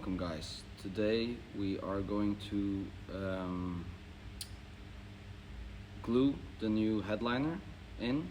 welcome guys. Today we are going to glue the new headliner in.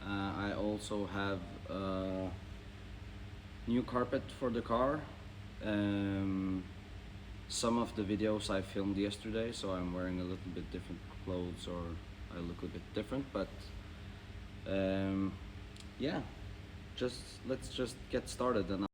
I also have a new carpet for the car. Some of the videos I filmed yesterday, so I'm wearing a little bit different clothes, or I look a bit different, but yeah, let's just get started. And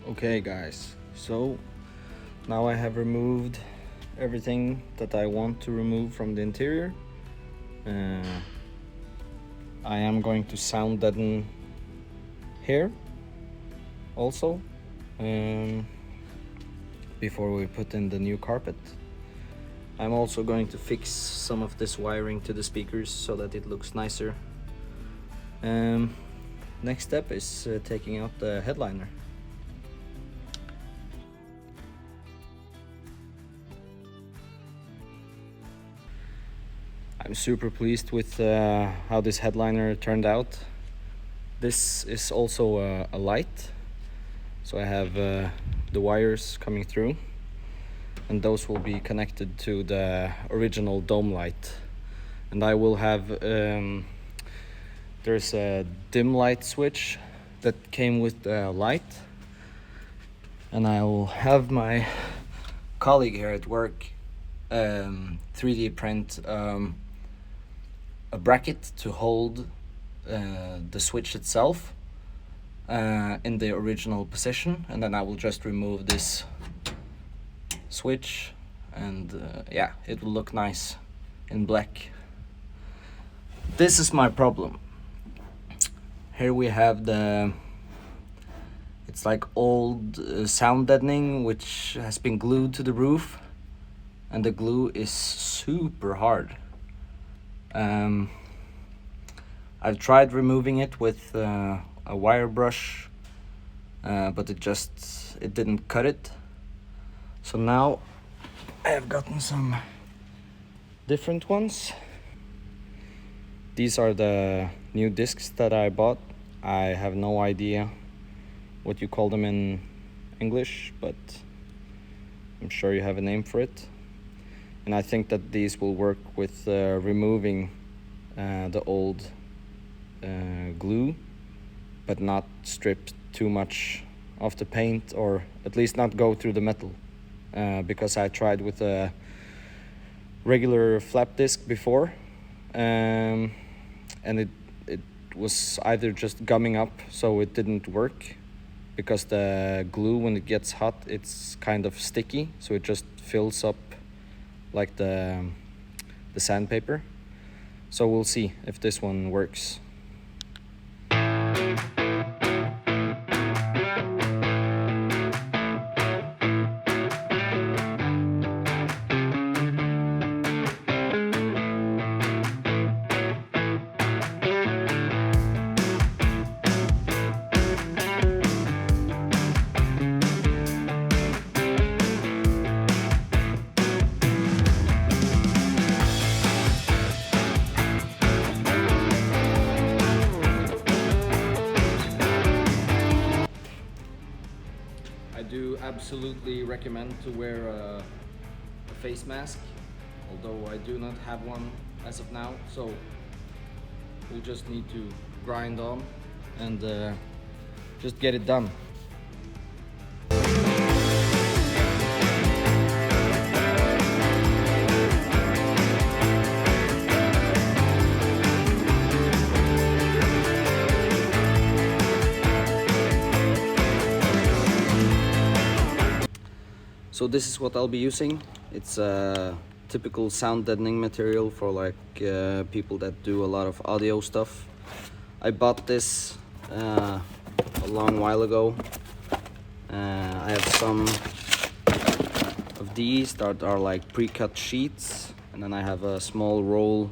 okay guys, so now I have removed everything that I want to remove from the interior. I am going to sound deaden here also before we put in the new carpet. I'm also going to fix some of this wiring to the speakers so that it looks nicer. Next step is taking out the headliner. I'm super pleased with how this headliner turned out. This is also a light, so I have the wires coming through, and those will be connected to the original dome light. And I will have there's a dim light switch that came with the light, and I will have my colleague here at work 3D print a bracket to hold the switch itself in the original position, and then I will just remove this switch, and yeah, it will look nice in black. This is my problem. Here we have it's like old sound deadening which has been glued to the roof, and the glue is super hard. I've tried removing it with a wire brush, but it didn't cut it. So now I have gotten some different ones. These are the new discs that I bought. I have no idea what you call them in English, but I'm sure you have a name for it. And I think that these will work with removing the old glue, but not strip too much of the paint, or at least not go through the metal, because I tried with a regular flap disc before, and it was either just gumming up, so it didn't work, because the glue, when it gets hot, it's kind of sticky, so it just fills up like the sandpaper. So we'll see if this one works. I do absolutely recommend to wear a face mask, although I do not have one as of now, so we'll just need to grind on and just get it done. So this is what I'll be using. It's a typical sound deadening material for like people that do a lot of audio stuff. I bought this a long while ago. I have some of these that are like pre-cut sheets, and then I have a small roll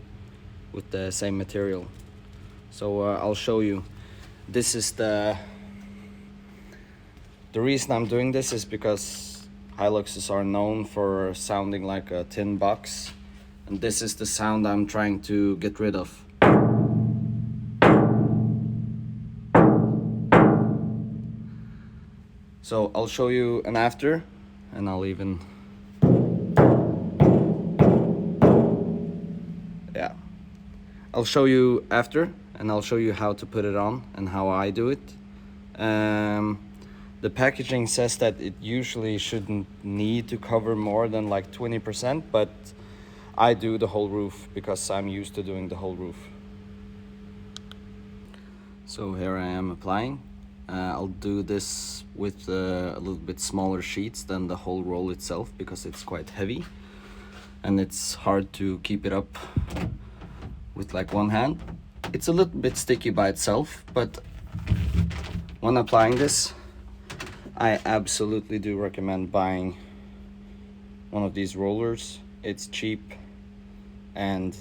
with the same material. So I'll show you. This is the reason I'm doing this is because Hiluxes are known for sounding like a tin box, and this is the sound I'm trying to get rid of. So I'll show you an after, and I'll even, yeah, I'll show you after, and I'll show you how to put it on and how I do it. The packaging says that it usually shouldn't need to cover more than like 20%, but I do the whole roof because I'm used to doing the whole roof. So here I am applying. I'll do this with a little bit smaller sheets than the whole roll itself because it's quite heavy and it's hard to keep it up with like one hand. It's a little bit sticky by itself, but when applying this, I absolutely do recommend buying one of these rollers. It's cheap and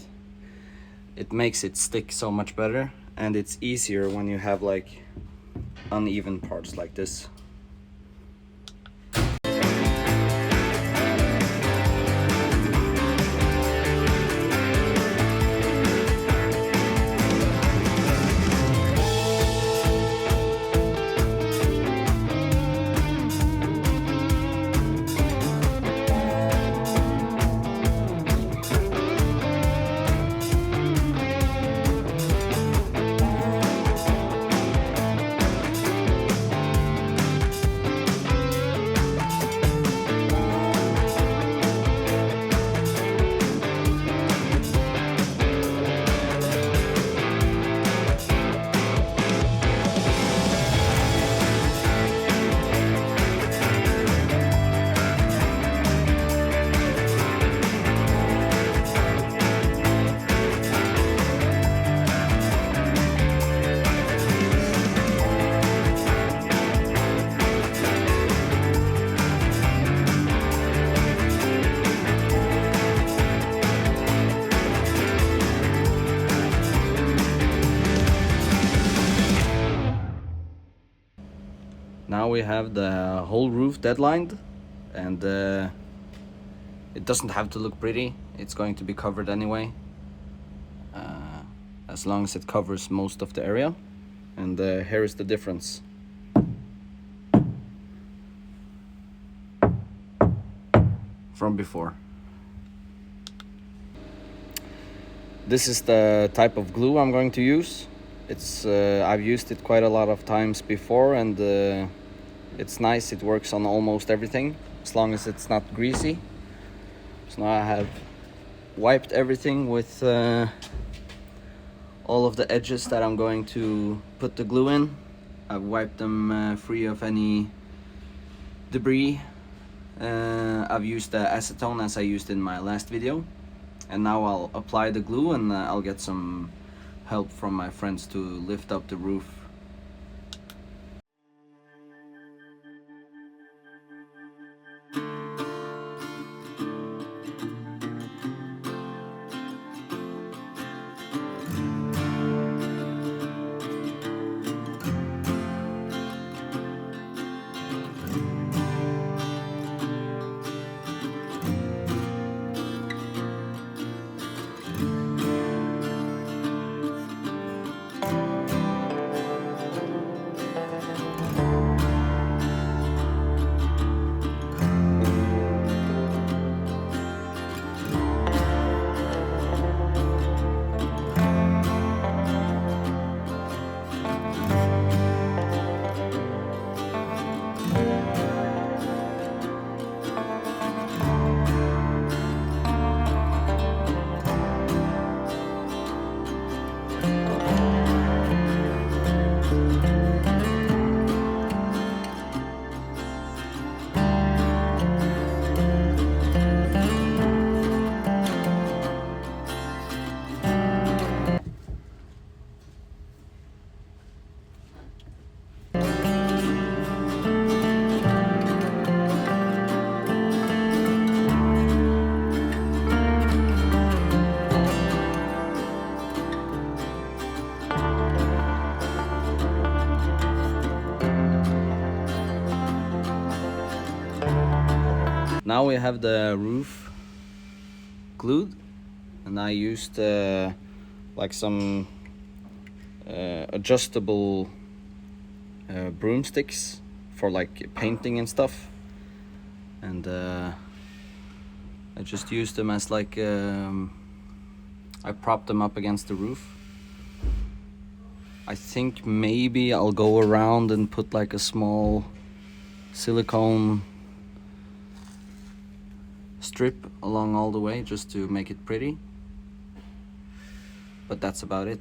it makes it stick so much better, and it's easier when you have like uneven parts like this. Now we have the whole roof deadlined, and it doesn't have to look pretty. It's going to be covered anyway, as long as it covers most of the area. And here is the difference. From before. This is the type of glue I'm going to use. It's I've used it quite a lot of times before, and it's nice. It works on almost everything as long as it's not greasy. So now I have wiped everything with all of the edges that I'm going to put the glue in. I've wiped them free of any debris. I've used the acetone as I used in my last video, and now I'll apply the glue, and I'll get some help from my friends to lift up the roof. Now we have the roof glued, and I used like some adjustable broomsticks for like painting and stuff, and I just used them as like I propped them up against the roof. I think maybe I'll go around and put like a small silicone strip along all the way just to make it pretty, but that's about it.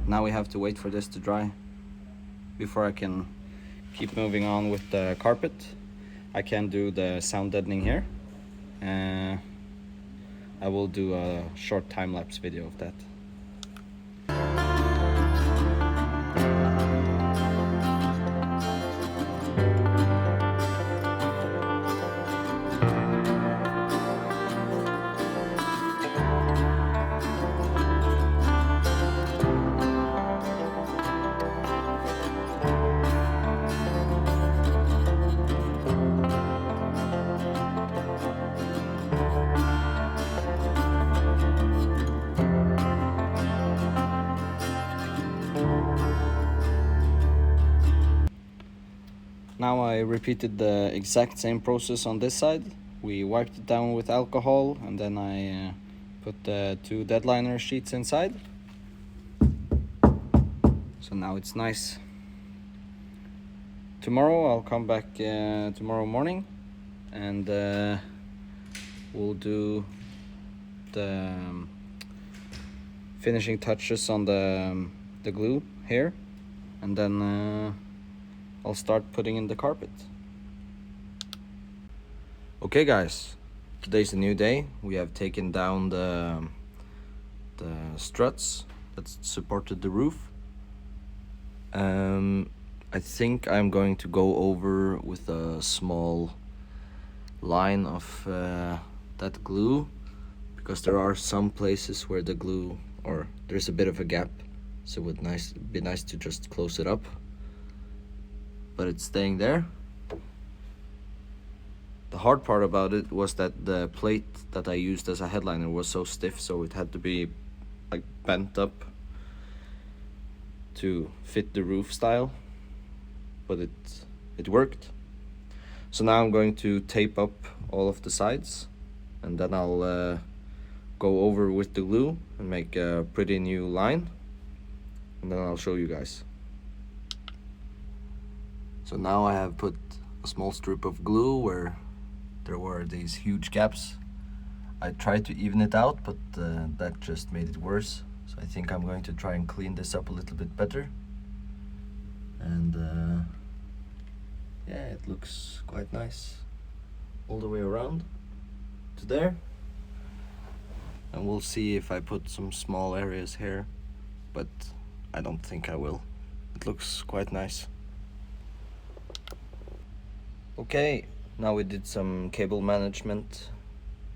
Now we have to wait for this to dry before I can keep moving on with the carpet. I can do the sound deadening here. I will do a short time-lapse video of that. Now I repeated the exact same process on this side. We wiped it down with alcohol, and then I put the 2 deadliner sheets inside. So now it's nice. Tomorrow I'll come back tomorrow morning, and we'll do the finishing touches on the glue here, and then I'll start putting in the carpet. Okay guys, today's a new day. We have taken down the struts that supported the roof. I think I'm going to go over with a small line of that glue, because there are some places where the glue, or there's a bit of a gap, so it would be nice to just close it up. But it's staying there. The hard part about it was that the plate that I used as a headliner was so stiff, so it had to be like bent up to fit the roof style, but it worked. So now I'm going to tape up all of the sides, and then I'll go over with the glue and make a pretty new line, and then I'll show you guys. So now I have put a small strip of glue where there were these huge gaps. I tried to even it out, but that just made it worse. So I think I'm going to try and clean this up a little bit better. And yeah, it looks quite nice all the way around to there. And we'll see if I put some small areas here, but I don't think I will. It looks quite nice. Okay, now we did some cable management.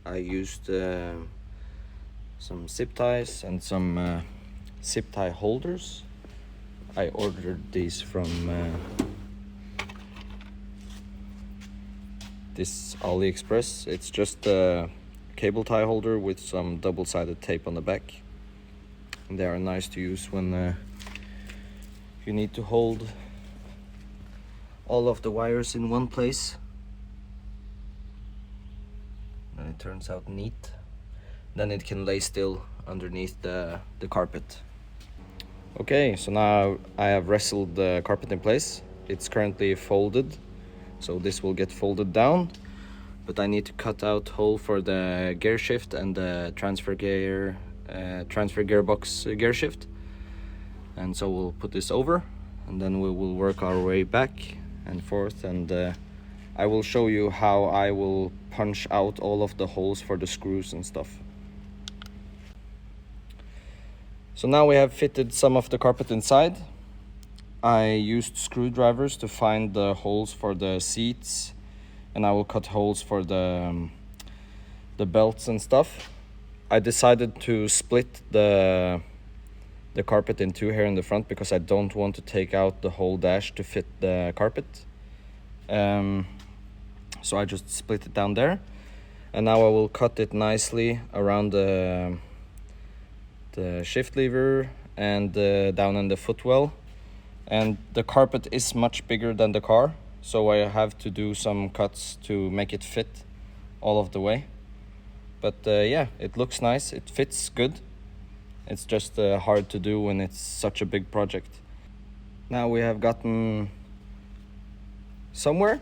I used some zip ties and some zip tie holders. I ordered these from this AliExpress. It's just a cable tie holder with some double-sided tape on the back. And they are nice to use when you need to hold all of the wires in one place. And it turns out neat. Then it can lay still underneath the carpet. Okay, so now I have wrestled the carpet in place. It's currently folded, so this will get folded down. But I need to cut out hole for the gear shift and the transfer gearbox gear shift. And so we'll put this over, and then we will work our way back and forth, and I will show you how I will punch out all of the holes for the screws and stuff. So now we have fitted some of the carpet inside. I used screwdrivers to find the holes for the seats, and I will cut holes for the belts and stuff. I decided to split the carpet in two here in the front because I don't want to take out the whole dash to fit the carpet. So I just split it down there. And now I will cut it nicely around the shift lever and down in the footwell. And the carpet is much bigger than the car, so I have to do some cuts to make it fit all of the way. But yeah, it looks nice, it fits good. It's just hard to do when it's such a big project. Now we have gotten somewhere.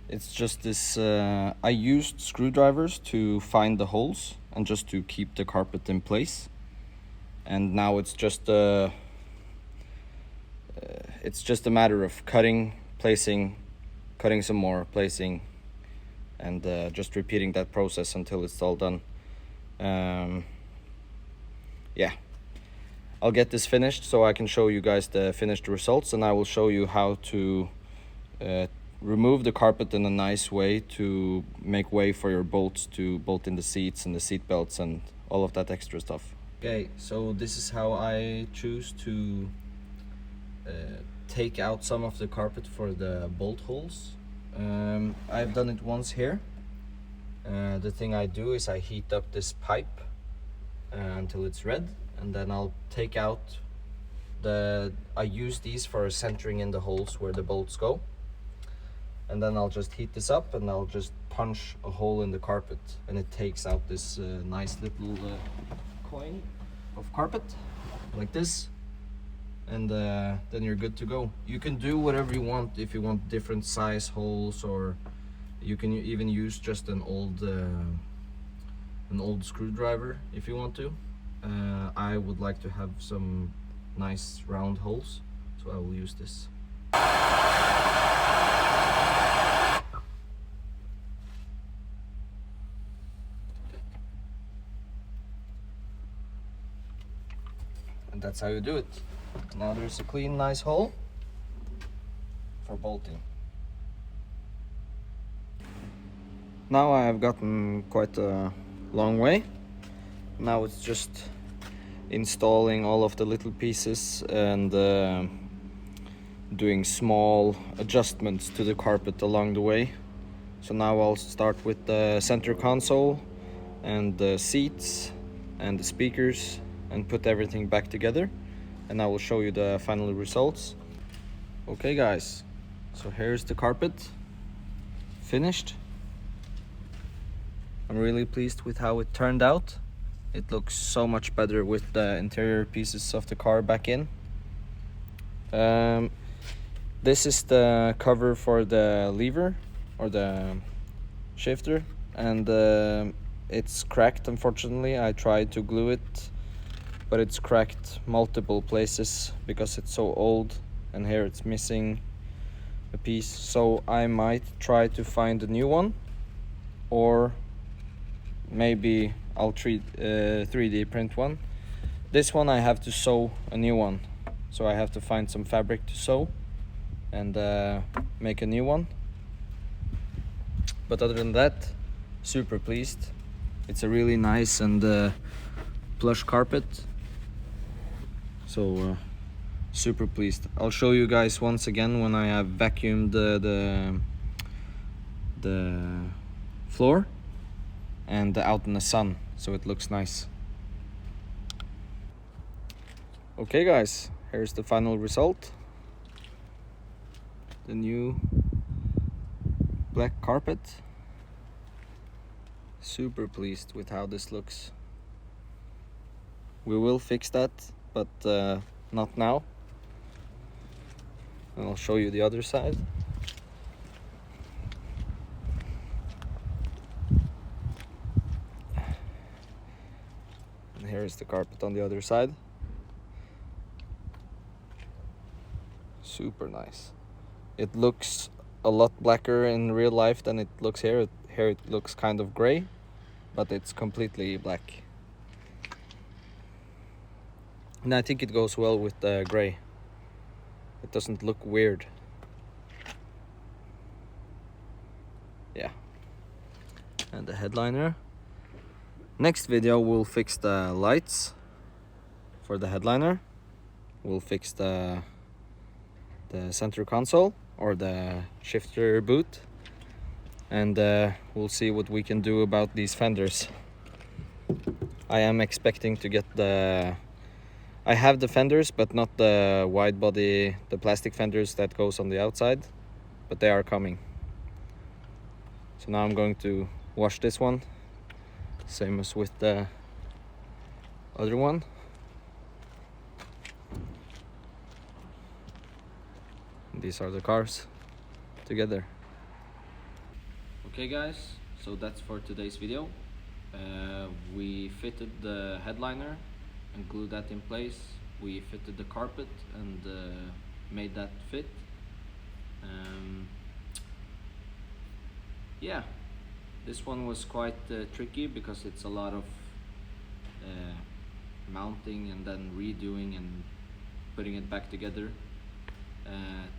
It's just this, I used screwdrivers to find the holes and just to keep the carpet in place. And now it's just a matter of cutting, placing, cutting some more, placing, and just repeating that process until it's all done. Yeah, I'll get this finished so I can show you guys the finished results, and I will show you how to remove the carpet in a nice way to make way for your bolts to bolt in the seats and the seat belts and all of that extra stuff. Okay, so this is how I choose to take out some of the carpet for the bolt holes. I've done it once here. The thing I do is I heat up this pipe until it's red, and then I'll take out I use these for centering in the holes where the bolts go. And then I'll just heat this up and I'll just punch a hole in the carpet, and it takes out this nice little coin of carpet like this, and then you're good to go. You can do whatever you want. If you want different size holes, or you can even use just an old screwdriver if you want to. I would like to have some nice round holes, so I will use this. And that's how you do it. Now there's a clean, nice hole for bolting. Now I have gotten quite a long way. Now it's just installing all of the little pieces and doing small adjustments to the carpet along the way. So now I'll start with the center console and the seats and the speakers and put everything back together, and I will show you the final results. Okay guys, so here's the carpet finished. I'm really pleased with how it turned out. It looks so much better with the interior pieces of the car back in. This is the cover for the lever or the shifter, and it's cracked, unfortunately. I tried to glue it, but it's cracked multiple places because it's so old, and here it's missing a piece. So I might try to find a new one, or maybe I'll 3D print one. This one I have to sew a new one, so I have to find some fabric to sew and make a new one. But other than that, super pleased. It's a really nice and plush carpet, so super pleased. I'll show you guys once again when I have vacuumed the floor and out in the sun, so it looks nice. Okay guys, here's the final result. The new black carpet. Super pleased with how this looks. We will fix that, but not now. And I'll show you the other side. And here is the carpet on the other side. Super nice. It looks a lot blacker in real life than it looks here. Here it looks kind of gray, but it's completely black. And I think it goes well with the gray. It doesn't look weird. Yeah. And the headliner. Next video we'll fix the lights for the headliner. We'll fix the center console or the shifter boot, and we'll see what we can do about these fenders. I am expecting to get I have the fenders, but not the wide body, the plastic fenders that goes on the outside, but they are coming. So now I'm going to wash this one, same as with the other one. These are the cars together. Okay guys, so that's for today's video. We fitted the headliner and glued that in place. We fitted the carpet and made that fit. Yeah, this one was quite tricky because it's a lot of mounting and then redoing and putting it back together,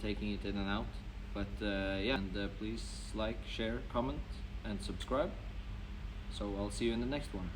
taking it in and out. But yeah, and please like, share, comment and subscribe. So I'll see you in the next one.